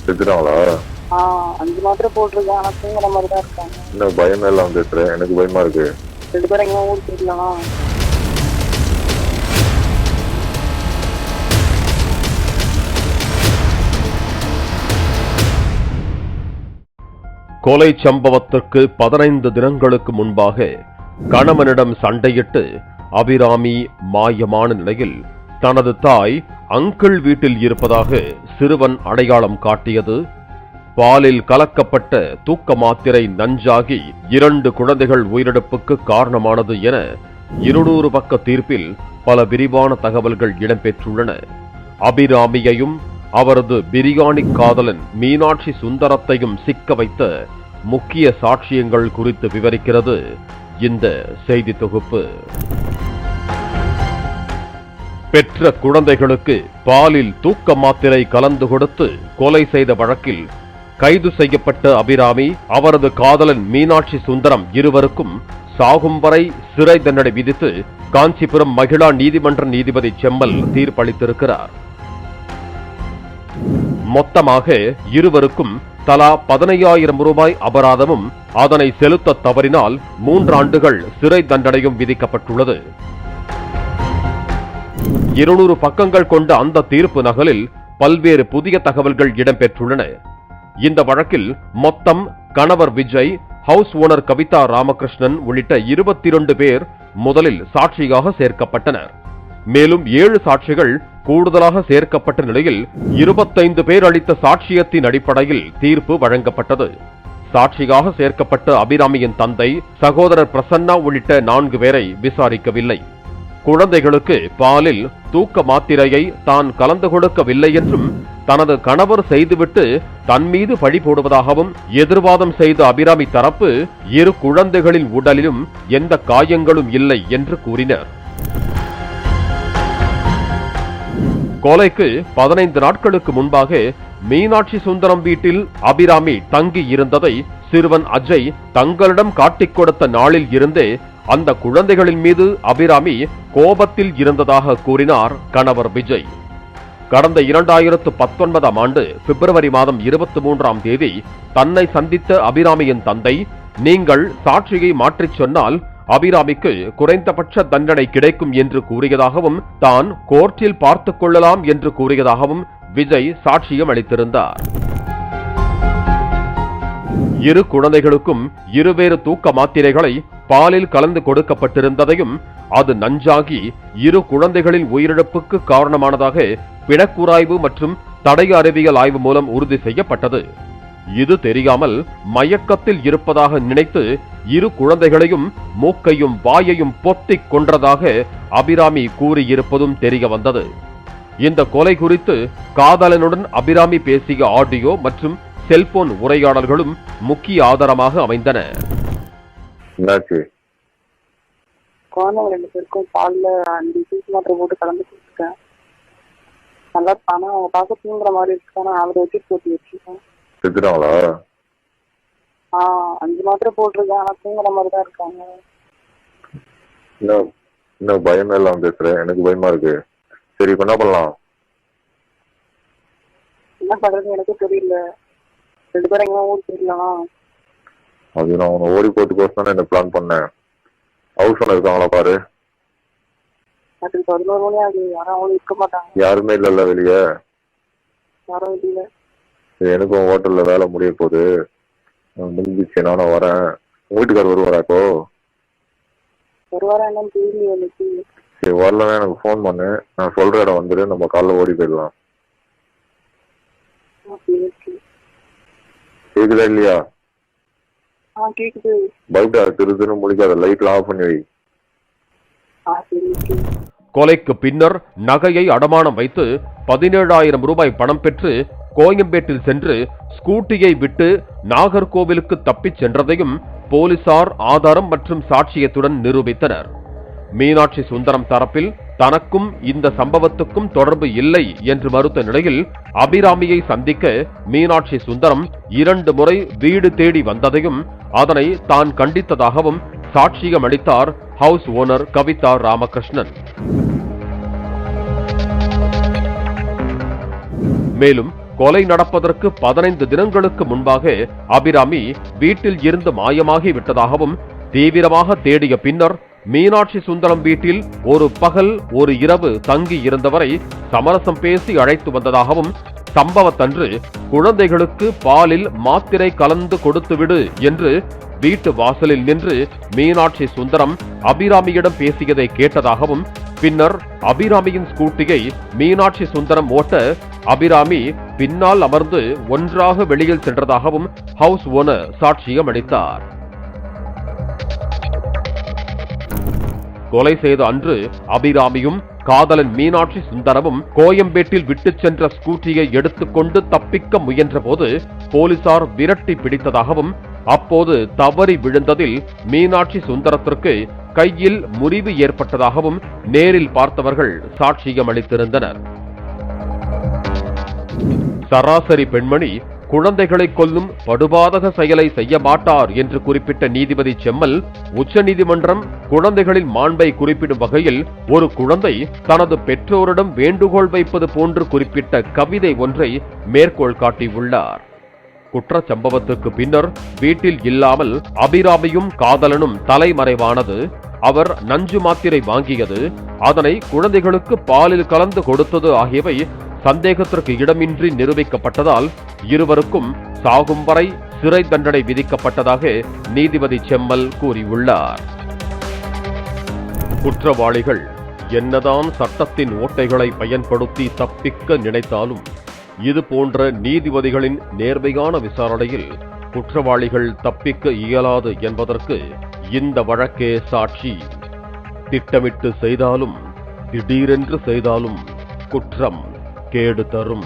செத்துட்டாங்களா? 5 மாத்திரை போட்டிருக்கேன். ஆனா தூங்குற மாதிரி தான் இருக்காங்க. என்ன பயமே இல்லாம பேசுறேன், எனக்கு பயமா இருக்கு. 2 பேரும் எங்கேயும் ஊருக்கு போயிடலாம். கொலை சம்பவத்திற்கு 15 தினங்களுக்கு முன்பாக கணவனிடம் சண்டையிட்டு அபிராமி மாயமான நிலையில் தனது தாய் அங்கிள் வீட்டில் இருப்பதாக சிறுவன் அடையாளம் காட்டியது. பாலில் கலக்கப்பட்ட தூக்க மாத்திரை நஞ்சாகி 2 குழந்தைகள் உயிரிழப்புக்கு காரணமானது என 200 பக்க தீர்ப்பில் பல விரிவான தகவல்கள் இடம்பெற்றுள்ளன. அபிராமியையும் அவரது பிரியாணி காதலன் மீனாட்சி சுந்தரத்தையும் சிக்க வைத்த முக்கிய சாட்சியங்கள் குறித்து விவரிக்கிறது இந்த செய்தி தொகுப்பு. பெற்ற குழந்தைகளுக்கு பாலில் தூக்க மாத்திரை கலந்து கொடுத்து கொலை செய்த வழக்கில் கைது செய்யப்பட்ட அபிராமி, அவரது காதலன் மீனாட்சி சுந்தரம் இருவருக்கும் சாகும் வரை சிறை தண்டனை விதித்து காஞ்சிபுரம் மகிழா நீதிமன்ற நீதிபதி செம்மல் தீர்ப்பளித்திருக்கிறார். மொத்தமாக இருவருக்கும் தலா 15,000 ரூபாய் அபராதமும் அதனை செலுத்த தவறினால் 3 ஆண்டுகள் சிறை தண்டனையும் விதிக்கப்பட்டுள்ளது. 200 பக்கங்கள் கொண்ட அந்த தீர்ப்பு நகலில் பல்வேறு புதிய தகவல்கள் இடம்பெற்றுள்ளன. இந்த வழக்கில் மொத்தம் கணவர் விஜய், ஹவுஸ் ஓனர் கவிதா ராமகிருஷ்ணன் உள்ளிட்ட 22 பேர் முதலில் சாட்சியாக சேர்க்கப்பட்டனர். மேலும் 7 சாட்சிகள் கூடுதலாக சேர்க்கப்பட்ட நிலையில் 25 பேர் அளித்த சாட்சியத்தின் அடிப்படையில் தீர்ப்பு வழங்கப்பட்டது. சாட்சியாக சேர்க்கப்பட்ட அபிராமியின் தந்தை, சகோதரர் பிரசன்னா உள்ளிட்ட 4 பேரை விசாரிக்கவில்லை. குழந்தைகளுக்கு பாலில் தூக்க மாத்திரையை தான் கலந்து கொடுக்கவில்லை என்றும் தனது கணவர் செய்துவிட்டு தன் மீது பழி போடுவதாகவும் எதிர்வாதம் செய்த அபிராமி தரப்பு 2 குழந்தைகளின் உடலிலும் எந்த காயங்களும் இல்லை என்று கூறினர். கொலைக்கு 15 நாட்களுக்கு முன்பாக மீனாட்சி சுந்தரம் வீட்டில் அபிராமி தங்கி இருந்ததை சிறுவன் அஜய் தங்களிடம் காட்டிக் கொடுத்த நாளில் இருந்தே அந்த குழந்தைகளின் மீது அபிராமி கோபத்தில் இருந்ததாக கூறினார் கணவர் விஜய். கடந்த 2019ஆம் ஆண்டு பிப்ரவரி மாதம் 23ஆம் தேதி தன்னை சந்தித்த அபிராமியின் தந்தை, நீங்கள் சாட்சியை மாற்றிச் சொன்னால் அபிராமிக்கு குறைந்தபட்ச தண்டனை கிடைக்கும் என்று கூறியதாகவும் தான் கோர்ட்டில் பார்த்துக் கொள்ளலாம் என்று கூறியதாகவும் விஜய் சாட்சியம் அளித்திருந்தார். 2 குழந்தைகளுக்கும் 2 வேறு தூக்க மாத்திரைகளை பாலில் கலந்து கொடுக்கப்பட்டிருந்ததையும் அது நஞ்சாகி 2 குழந்தைகளின் உயிரிழப்புக்கு காரணமானதாக பிணக்கூராய்வு மற்றும் தடய அறிவியல் ஆய்வு மூலம் உறுதி செய்யப்பட்டது. இது தெரியாமல் மயக்கத்தில் இருப்பதாக நினைத்து 2 குழந்தைகளையும் மூக்கையும் வாயையும் பொத்திக் கொன்றதாக அபிராமி கூறியிருப்பதும் தெரிய வந்தது. இந்த கொலை குறித்து காதலனுடன் அபிராமி பேசிய ஆடியோ மற்றும் செல்போன் உரையாடல்களும் முக்கிய ஆதாரமாக அமைந்தன. குழந்தைங்க 2 பேருக்கும் பால்ல 5 தூக்க மாத்திரை போட்டு கலந்து கொடுத்துருக்கேன். நல்லா ஆனா அவங்க பார்க்க தூங்குற மாதிரி இருக்கு. ஆனா அவரை வச்சு போட்டு வச்சிருக்கேன். 5 மாத்திரை போட்டிருக்கேன். ஆனா தூங்குற மாதிரி தான் இருக்காங்க. என்ன பயமே இல்லாம பேசுறேன், எனக்கு பயமா இருக்கு. சரி, இப்ப என்ன பண்ணலாம்? என்ன பண்றது எனக்கு தெரியல. 2 பேரும் எங்கேயும் ஊருக்கு போயிடலாம். அது நான் உன்னை ஓடி போட்டுக்கோசம் தான் என்ன பிளான் பண்ணேன். ஹவுஸ் ஓனர் இருக்காங்களா பாரு. அது 11 மணி ஆகுது. யாரும் அவங்க இருக்க மாட்டாங்க. யாருமே இல்ல வெளியே? யாரும் இல்ல. எனக்கும் ஹோட்டல்ல வேலை முடிய போகுது, முடிஞ்சிச்சு. நானும் வரேன். உங்க வீட்டுக்காரர் வருவாரா இப்போ? வருவாரா என்னன்னு தெரியல எனக்கு. சரி, வரலன்னா எனக்கு ஃபோன் பண்ணு, நான் சொல்ற இடம் வந்துடு, நம்ம காலைல ஓடி போயிடலாம். கேக்குதா இல்லையா? கேக்குது. பைட்டா திருதுன்னு முடிக்காத, லைட்லாம் ஆஃப் பண்ணி வை. கொலைக்கு பின்னர் நகையை அடமானம் வைத்து 17,000 ரூபாய் பணம் பெற்று கோயம்பேட்டில் சென்று ஸ்கூட்டியை விட்டு நாகர்கோவிலுக்கு தப்பிச் சென்றதையும் போலீசார் ஆதாரம் மற்றும் சாட்சியத்துடன் நிரூபித்தனர். மீனாட்சி சுந்தரம் தரப்பில் தனக்கும் இந்த சம்பவத்துக்கும் தொடர்பு இல்லை என்று மறுத்த நிலையில் அபிராமியை சந்திக்க மீனாட்சி சுந்தரம் 2 முறை வீடு தேடி வந்ததையும் அதனை தான் கண்டித்ததாகவும் சாட்சியம் அளித்தார் ஹவுஸ் ஓனர் கவிதா ராமகிருஷ்ணன். மேலும் கொலை நடப்பதற்கு 15 தினங்களுக்கு முன்பாக அபிராமி வீட்டில் இருந்து மாயமாகி விட்டதாகவும், தீவிரமாக தேடிய பின்னர் மீனாட்சி சுந்தரம் வீட்டில் ஒரு பகல் ஒரு இரவு தங்கி இருந்தவரை சமரசம் பேசி அழைத்து வந்ததாகவும், சம்பவத்தன்று குழந்தைகளுக்கு பாலில் மாத்திரை கலந்து கொடுத்துவிடு என்று வீட்டு வாசலில் நின்று மீனாட்சி சுந்தரம் அபிராமியிடம் பேசியதை கேட்டதாகவும், பின்னர் அபிராமியின் ஸ்கூட்டியை மீனாட்சி சுந்தரம் ஓட்ட அபிராமி பின்னால் அமர்ந்து ஒன்றாக வெளியில் சென்றதாகவும் ஹவுஸ் ஓனர் சாட்சியம் அளித்தார். கொலை செய்த அன்று அபிராமியும் காதலன் மீனாட்சி சுந்தரமும் கோயம்பேட்டில் விட்டுச் சென்ற ஸ்கூட்டியை எடுத்துக்கொண்டு தப்பிக்க முயன்ற போது போலீசார் விரட்டி பிடித்ததாகவும், அப்போது தவறி விழுந்ததில் மீனாட்சி சுந்தரத்திற்கு கையில் முறிவு ஏற்பட்டதாகவும் நேரில் பார்த்தவர்கள் சாட்சியம் அளித்திருந்தனர். சராசரி பெண்மணி குழந்தைகளை கொல்லும் படுபாதக செயலை செய்ய மாட்டார் என்று குறிப்பிட்ட நீதிபதி செம்மல், உச்சநீதிமன்றம் குழந்தைகளின் மாண்பை குறிப்பிடும் வகையில் ஒரு குழந்தை தனது பெற்றோரிடம் வேண்டுகோள் வைப்பது போன்று குறிப்பிட்ட கவிதை ஒன்றை மேற்கோள் காட்டியுள்ளார். குற்றச்சம்பவத்துக்கு பின்னர் வீட்டில் இல்லாமல் அபிராமியும் காதலனும் தலைமறைவானது, அவர் நஞ்சு மாத்திரை வாங்கியது, அதனை குழந்தைகளுக்கு பாலில் கலந்து கொடுத்தது ஆகியவை சந்தேகத்திற்கு இடமின்றி நிரூபிக்கப்பட்டதால் இருவருக்கும் சாகும் வரை சிறை தண்டனை விதிக்கப்பட்டதாக நீதிபதி செம்மல் கூறியுள்ளார். குற்றவாளிகள் என்னதான் சட்டத்தின் ஓட்டைகளை பயன்படுத்தி தப்பிக்க நினைத்தாலும் இது போன்ற நீதிபதிகளின் நேர்மையான விசாரணையில் குற்றவாளிகள் தப்பிக்க இயலாது என்பதற்கு இந்த வழக்கே சாட்சி. திட்டமிட்டு செய்தாலும் திடீரென்று செய்தாலும் குற்றம் கேடு தரும்.